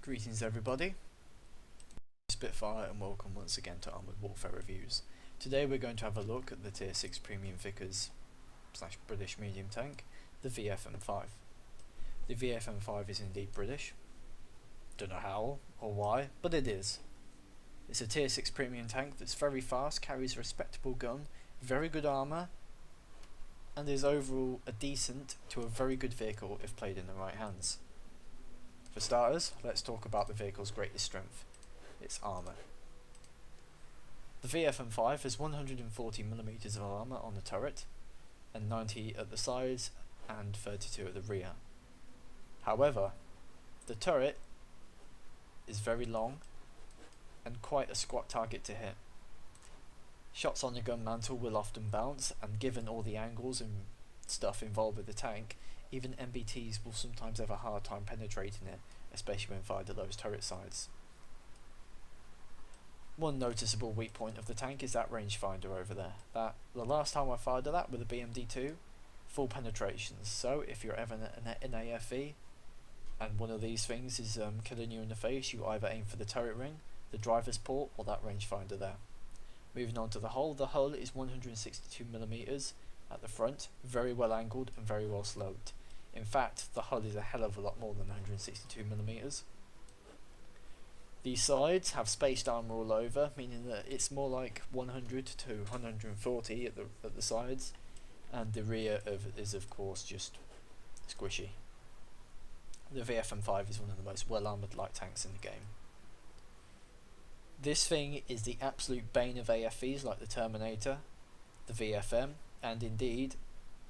Greetings everybody, Spitfire, and welcome once again to Armoured Warfare Reviews. Today we're going to have a look at the Tier 6 Premium Vickers / British medium tank, the VFM5. The VFM5 is indeed British. Don't know how or why, but it is. It's a Tier 6 Premium tank that's very fast, carries a respectable gun, very good armour, and is overall a decent to a very good vehicle if played in the right hands. For starters, let's talk about the vehicle's greatest strength, its armour. The VFM5 has 140mm of armour on the turret, and 90 at the sides and 32 at the rear. However, the turret is very long and quite a squat target to hit. Shots on the gun mantle will often bounce, and given all the angles and stuff involved with the tank, even MBTs will sometimes have a hard time penetrating it, especially when fired at those turret sides. One noticeable weak point of the tank is that rangefinder over there. The last time I fired at that with a BMD2, full penetrations. So if you're ever in AFE and one of these things is killing you in the face, you either aim for the turret ring, the driver's port, or that rangefinder there. Moving on to the hull is 162mm at the front, very well angled and very well sloped. In fact, the hull is a hell of a lot more than 162mm. The sides have spaced armour all over, meaning that it's more like 100 to 140 at the sides, and the rear is of course just squishy. The VFM5 is one of the most well armoured light tanks in the game. This thing is the absolute bane of AFEs like the Terminator, the VFM, and indeed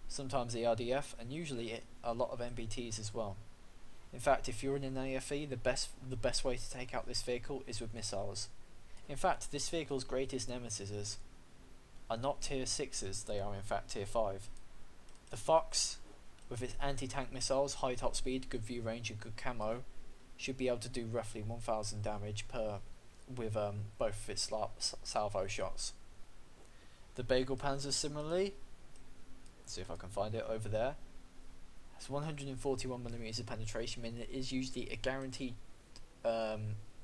sometimes the RDF, and usually a lot of MBTs as well. In fact, if you're in an AFE, the best way to take out this vehicle is with missiles. In fact, this vehicle's greatest nemesis are not tier 6s, they are in fact tier 5. The Fox, with its anti-tank missiles, high top speed, good view range and good camo, should be able to do roughly 1000 damage per with both of its salvo shots. The Bagel Panzer similarly, let's see if I can find it over there, has 141mm of penetration, meaning it is usually a guaranteed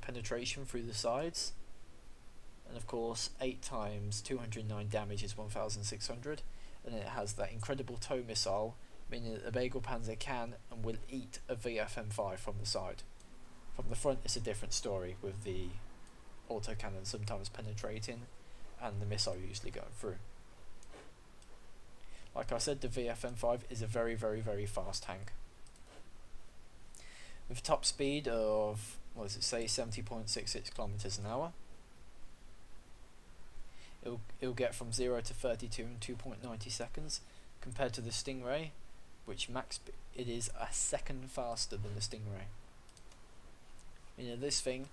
penetration through the sides, and of course 8 times 209 damage is 1600, and it has that incredible tow missile, meaning that the Bagel Panzer can and will eat a VFM5 from the side. From the front it's a different story, with the autocannon sometimes penetrating and the missile usually going through. Like I said, the VFM5 is a very fast tank. With a top speed of, 70.66 kilometers an hour. It'll get from 0 to 32 in 2.90 seconds, compared to the Stingray, which it is a second faster than the Stingray. This thing,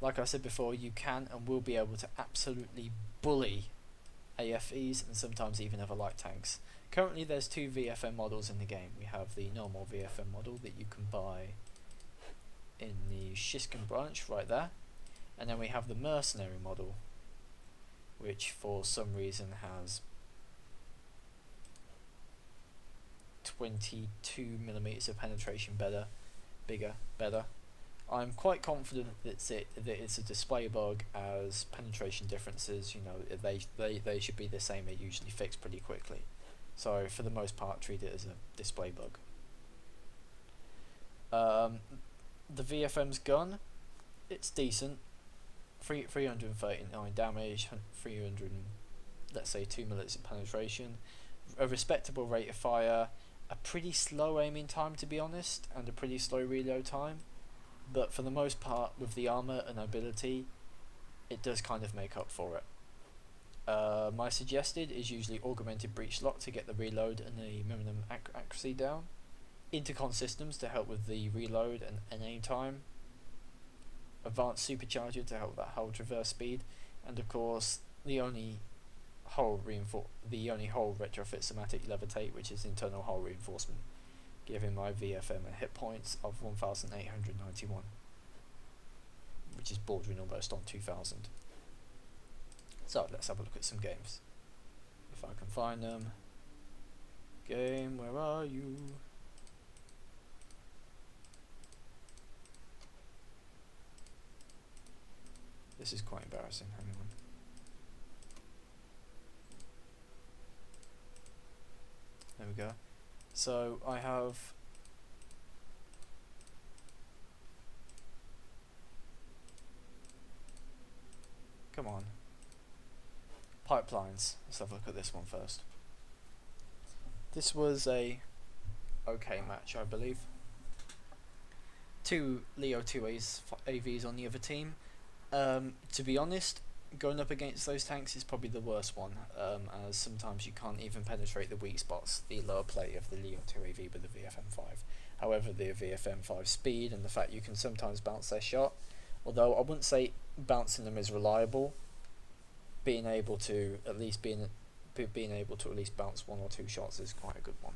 like I said before, you can and will be able to absolutely bully AFEs and sometimes even other light tanks. Currently there's 2 VFM models in the game. We have the normal VFM model that you can buy in the Shiskin branch right there, and then we have the mercenary model, which for some reason has 22mm of penetration, bigger. I'm quite confident that it's a display bug, as penetration differences, they should be the same. They're usually fixed pretty quickly. So for the most part, treat it as a display bug. The VFM's gun, it's decent. 339 damage, 2 minutes of penetration, a respectable rate of fire, a pretty slow aiming time to be honest, and a pretty slow reload time. But for the most part, with the armour and ability, it does kind of make up for it. My suggested is usually augmented breech lock to get the reload and the minimum accuracy down, intercon systems to help with the reload and aim time, advanced supercharger to help that hull traverse speed, and of course the only hull retrofit somatic levitate, which is internal hull reinforcement, giving my VFM a hit points of 1891, which is bordering almost on 2000. So let's have a look at some games, if I can find them. Game, where are you? This is quite embarrassing. Hang on. There we go. So I have come on. Pipelines. Let's have a look at this one first. This was a okay match, I believe. Two Leo 2As AVs on the other team. To be honest, going up against those tanks is probably the worst one, as sometimes you can't even penetrate the weak spots, the lower plate of the Leo 2 AV with the VFM5. However, the VFM5 speed and the fact you can sometimes bounce their shot, although I wouldn't say bouncing them is reliable, being able to at least bounce one or two shots is quite a good one.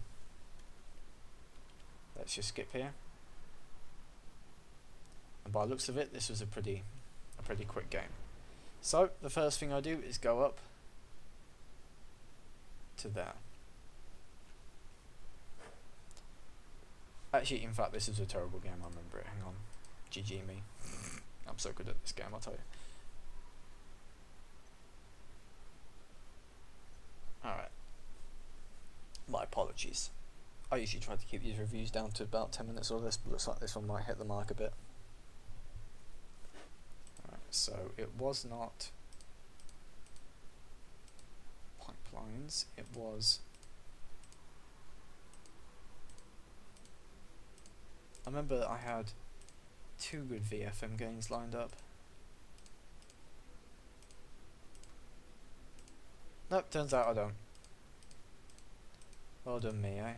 Let's just skip here. And by the looks of it, this was a pretty quick game. So the first thing I do is go up to there. Actually, in fact, this is a terrible game. I remember it. Hang on, GG me. I'm so good at this game, I'll tell you. Alright. My apologies. I usually try to keep these reviews down to about 10 minutes or less, but looks like this one might hit the mark a bit. Alright, so it was not pipelines, it was... I remember I had two good VFM games lined up. Nope, turns out I don't. Well done me, eh?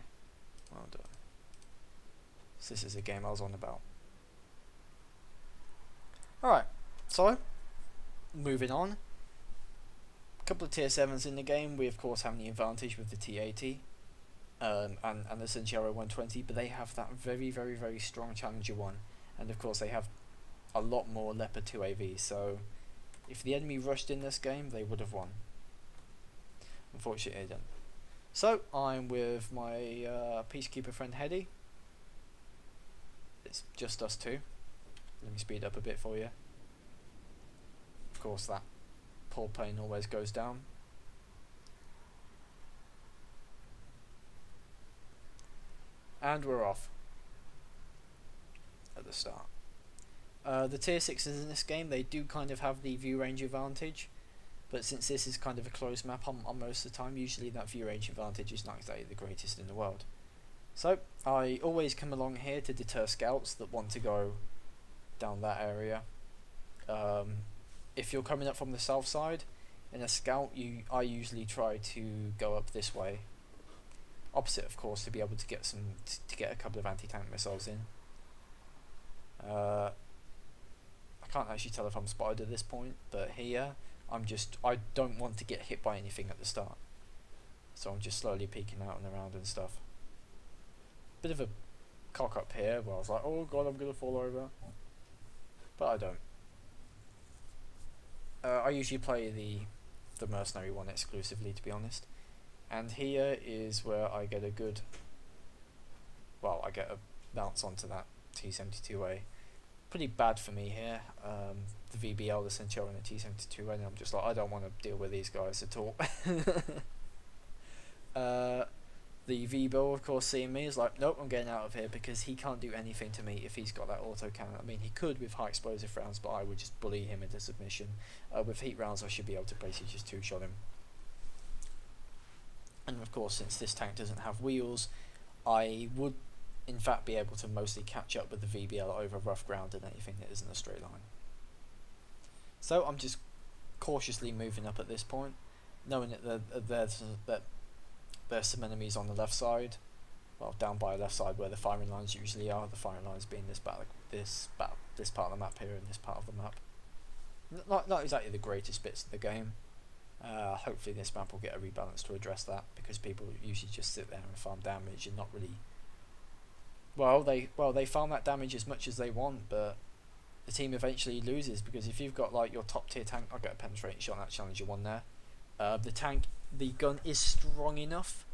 Well done. So this is a game I was on about. Alright, so moving on. A couple of tier 7s in the game. We of course have the advantage with the T80 and the Sanchero 120, but they have that very strong Challenger 1, and of course they have a lot more Leopard 2 AVs, so if the enemy rushed in this game they would have won. Unfortunately they didn't. So I'm with my Peacekeeper friend Hedy. It's just us two. Let me speed up a bit for you. Of course that poor plane always goes down. And we're off at the start. The tier 6s in this game, they do kind of have the view range advantage, but since this is kind of a closed map on most of the time, usually that view range advantage is not exactly the greatest in the world. So I always come along here to deter scouts that want to go down that area. If you're coming up from the south side in a scout, I usually try to go up this way. Opposite, of course, to be able to get a couple of anti-tank missiles in. I can't actually tell if I'm spotted at this point, but here I don't want to get hit by anything at the start, so I'm just slowly peeking out and around and stuff. Bit of a cock up here where I was like, oh god, I'm gonna fall over, but I don't. I usually play the mercenary one exclusively, to be honest. And here is where I get a bounce onto that T72A. Pretty bad for me here. The VBL, the Centurion, and the T72A, and I'm just like, I don't want to deal with these guys at all. The VBL, of course, seeing me is like, nope, I'm getting out of here, because he can't do anything to me if he's got that auto cannon. I mean, he could with high explosive rounds, but I would just bully him into submission. With heat rounds, I should be able to basically just two-shot him. And of course, since this tank doesn't have wheels, I would in fact be able to mostly catch up with the VBL over rough ground and anything that isn't a straight line. So I'm just cautiously moving up at this point, knowing that there's some enemies on the left side, well, down by the left side where the firing lines usually are, the firing lines being this part of the map here and this part of the map. Not exactly the greatest bits of the game. Hopefully this map will get a rebalance to address that, because people usually just sit there and farm damage and not really... They farm that damage as much as they want, but the team eventually loses, because if you've got like your top tier tank... I'll get a penetrating shot on that Challenger 1 there. The gun is strong enough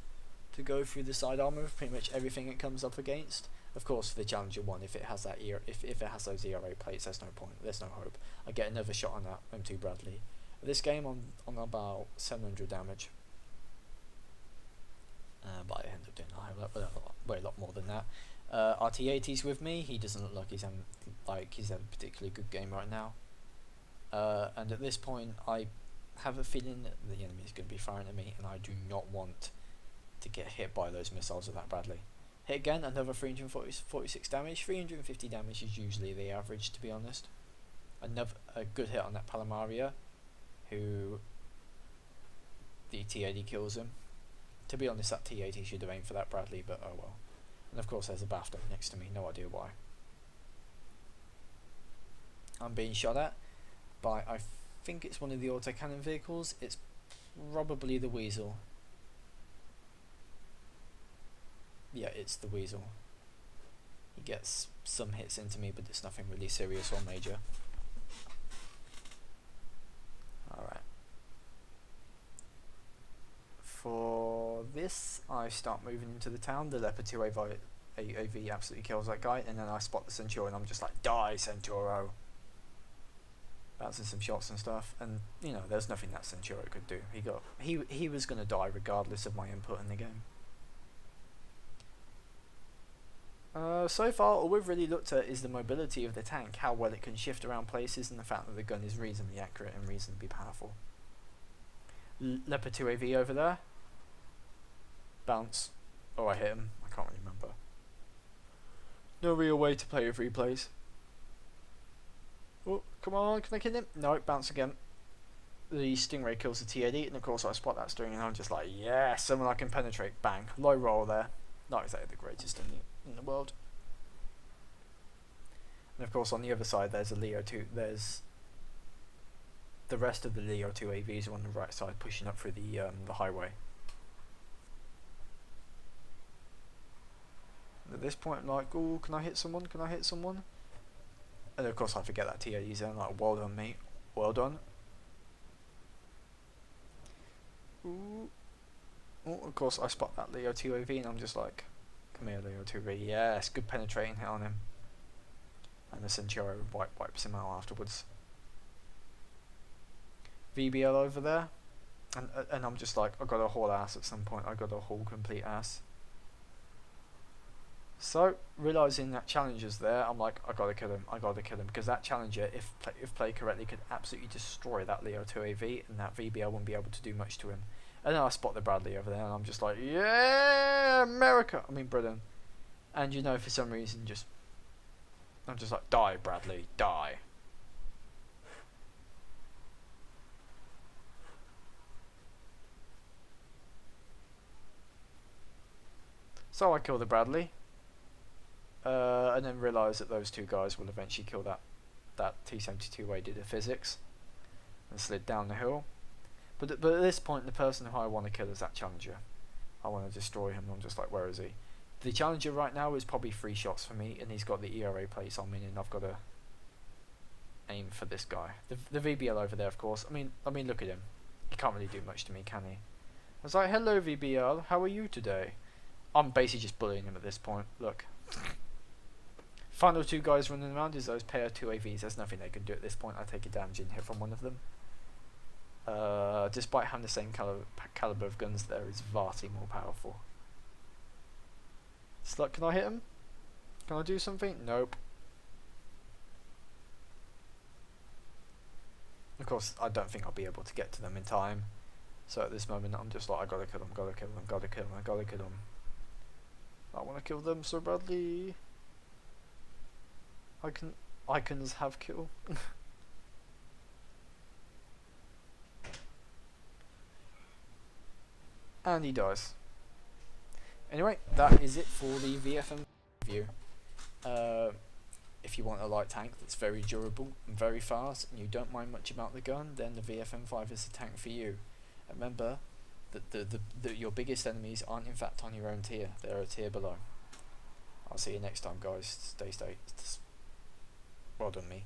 to go through the side armor of pretty much everything it comes up against, Of course, for the Challenger 1, if it has that if it has those ERA plates, there's no point, there's no hope. I get another shot on that M2 Bradley. This game, I'm on about 700 damage. But I end up doing a lot more than that. RT80's with me. He doesn't look like he's having a particularly good game right now. And at this point, I have a feeling that the enemy is going to be firing at me, and I do not want to get hit by those missiles of that Bradley. Hit again, another 346 damage. 350 damage is usually the average, to be honest. A good hit on that Palamaria, who the T80 kills him. To be honest, that T80 should have aimed for that Bradley, but oh well. And of course there's a BAFTA next to me, no idea why. I'm being shot at by, I think it's one of the autocannon vehicles. It's probably the Weasel. Yeah, it's the Weasel. He gets some hits into me, but it's nothing really serious or major. Alright. For this, I start moving into the town. The Leopard 2 AV absolutely kills that guy, and then I spot the Centauro, and I'm just like, die, Centauro! Bouncing some shots and stuff, and you know, there's nothing that Centauro could do. He was going to die regardless of my input in the game. So far, all we've really looked at is the mobility of the tank, how well it can shift around places, and the fact that the gun is reasonably accurate and reasonably powerful. Leopard 2 AV over there. Bounce. Oh, I hit him. I can't really remember. No real way to play with replays. Oh, come on, can I kill him? No, bounce again. The Stingray kills the T80, and of course I spot that Stingray, and I'm just like, yeah, someone I can penetrate. Bang. Low roll there. Not exactly the greatest in the world. And of course on the other side there's a Leo 2, there's the rest of the Leo 2 AVs are on the right side pushing up through the highway. And at this point I'm like, oh, can I hit someone, can I hit someone? And of course I forget that T80's there, like, well done mate, well done. Ooh. Oh, of course I spot that Leo 2 AV and I'm just like, come here Leo 2 AV, yes, good penetrating hit on him. And the Centauro wipes him out afterwards. VBL over there, and I'm just like, I gotta haul ass at some point, I gotta haul complete ass. So, realising that Challenger's there, I'm like, I gotta kill him, because that Challenger, if played correctly, could absolutely destroy that Leo 2 AV, and that VBL wouldn't be able to do much to him. And then I spot the Bradley over there, and I'm just like, yeah, Britain. And you know, for some reason, I'm just like, die, Bradley, die. So I kill the Bradley, and then realise that those two guys will eventually kill that T-72 where he did the physics, and slid down the hill. But at this point, the person who I want to kill is that Challenger. I want to destroy him, and I'm just like, where is he? The Challenger right now is probably 3 shots for me, and he's got the ERA plates on me, and I've got to aim for this guy. The VBL over there, of course. I mean, look at him. He can't really do much to me, can he? I was like, hello VBL, how are you today? I'm basically just bullying him at this point. Look. Final 2 guys running around is those pair of 2 AVs. There's nothing they can do at this point. I take a damaging hit from one of them. Despite having the same caliber of guns, there is vastly more powerful. It's like, can I hit him? Can I do something? Nope. Of course, I don't think I'll be able to get to them in time. So at this moment, I'm just like, I gotta kill them, gotta kill them, gotta kill them, gotta kill them. I want to kill them so badly. Icons have kill. And he dies. Anyway, that is it for the VFM review. If you want a light tank that's very durable and very fast, and you don't mind much about the gun, then the VFM5 is the tank for you. And remember that your biggest enemies aren't in fact on your own tier; they're a tier below. I'll see you next time, guys. Stay. Well done, me.